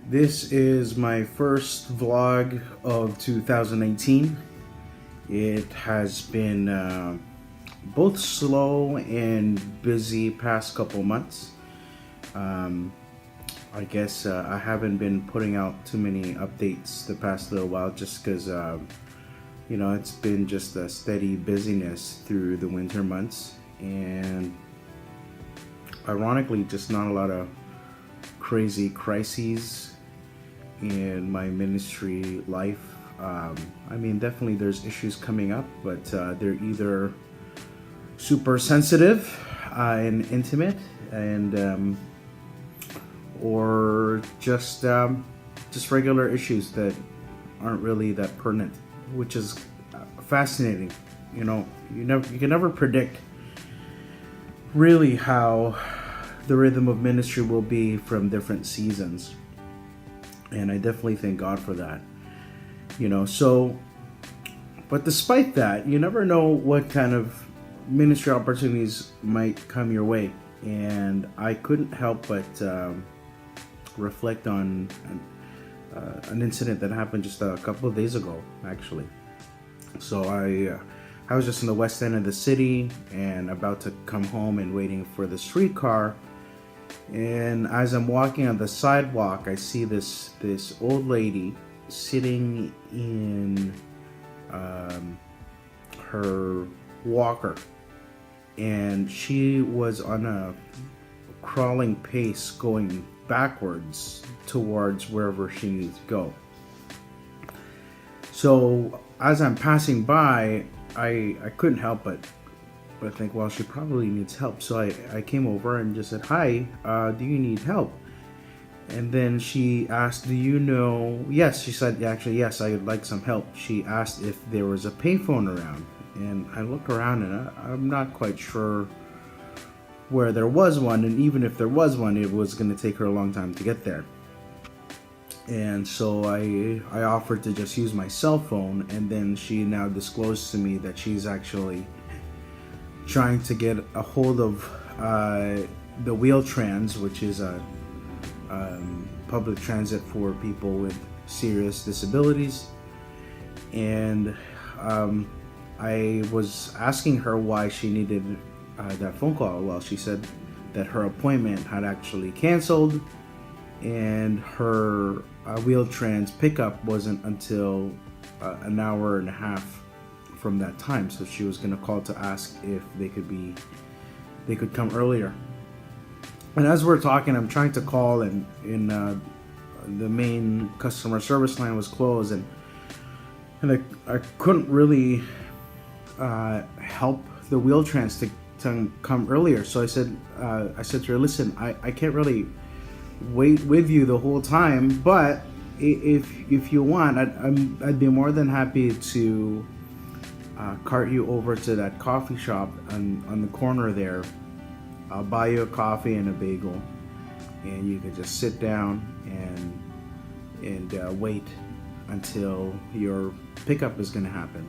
This is my first vlog of 2019. It has been both slow and busy past couple months. I guess I haven't been putting out too many updates the past little while just because, it's been just a steady busyness through the winter months. And ironically, just not a lot of crazy crises in my ministry life. Definitely there's issues coming up, but they're either super sensitive and intimate, and or just regular issues that aren't really that pertinent, which is fascinating. You can never predict really how the rhythm of ministry will be from different seasons, and I definitely thank God for that. But despite that, you never know what kind of ministry opportunities might come your way, and I couldn't help but reflect on an incident that happened just a couple of days ago, actually. So I was just in the west end of the city and about to come home and waiting for the streetcar. And as I'm walking on the sidewalk, I see this old lady sitting in her walker, and she was on a crawling pace going backwards towards wherever she needed to go. So as I'm passing by, I couldn't help but think, well, she probably needs help. So I came over and just said, hi, do you need help? And then she asked, do you know? Yes, she said, actually, yes, I would like some help. She asked if there was a payphone around. And I looked around, and I'm not quite sure where there was one. And even if there was one, it was going to take her a long time to get there. And so I offered to just use my cell phone. And then she now disclosed to me that she's actually trying to get a hold of the Wheel-Trans, which is a public transit for people with serious disabilities. And I was asking her why she needed that phone call. Well, she said that her appointment had actually canceled, and her Wheel-Trans pickup wasn't until an hour and a half from that time. So she was going to call to ask if they could come earlier. And as we're talking, I'm trying to call, and the main customer service line was closed, and I couldn't really help the Wheel-Trans to come earlier. So I said to her, listen, I can't really wait with you the whole time, but if you want, I'd be more than happy to cart you over to that coffee shop on the corner there. I'll buy you a coffee and a bagel, and you can just sit down and wait until your pickup is going to happen.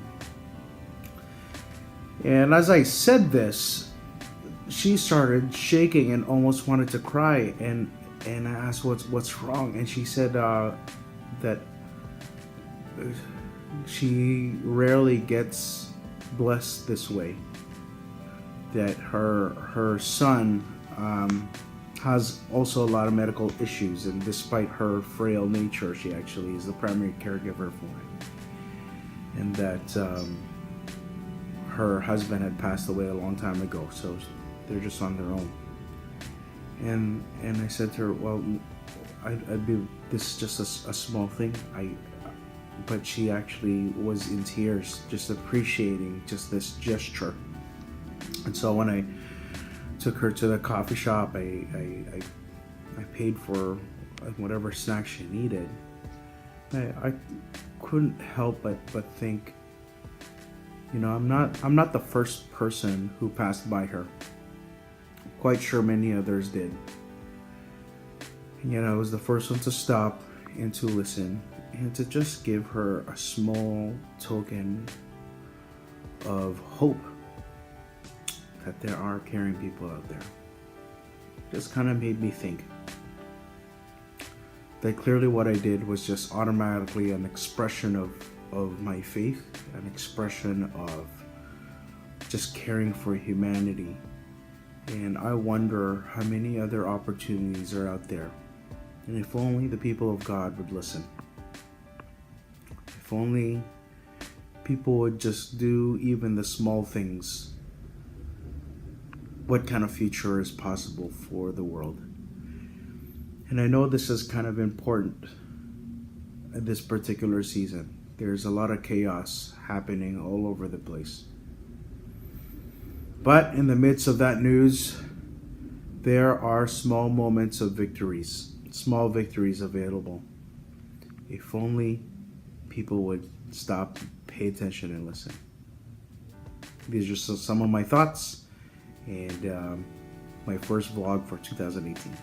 And as I said this, she started shaking and almost wanted to cry, and I asked what's wrong, and she said that she rarely gets blessed this way, that her son has also a lot of medical issues, and despite her frail nature, she actually is the primary caregiver for him, and that her husband had passed away a long time ago, so they're just on their own. And I said to her, well, this is just a small thing. But she actually was in tears, just appreciating just this gesture. And so when I took her to the coffee shop, I paid for whatever snack she needed. I couldn't help but think, I'm not the first person who passed by her. I'm quite sure many others did. And I was the first one to stop and to listen, and to just give her a small token of hope that there are caring people out there. Just kind of made me think. that clearly what I did was just automatically an expression of my faith, an expression of just caring for humanity. And I wonder how many other opportunities are out there. And if only the people of God would listen. If only people would just do even the small things, what kind of future is possible for the world? And I know this is kind of important at this particular season. There's a lot of chaos happening all over the place. But in the midst of that news, there are small moments of victories, small victories available. If only people would stop, pay attention, and listen. These are some of my thoughts and my first vlog for 2018.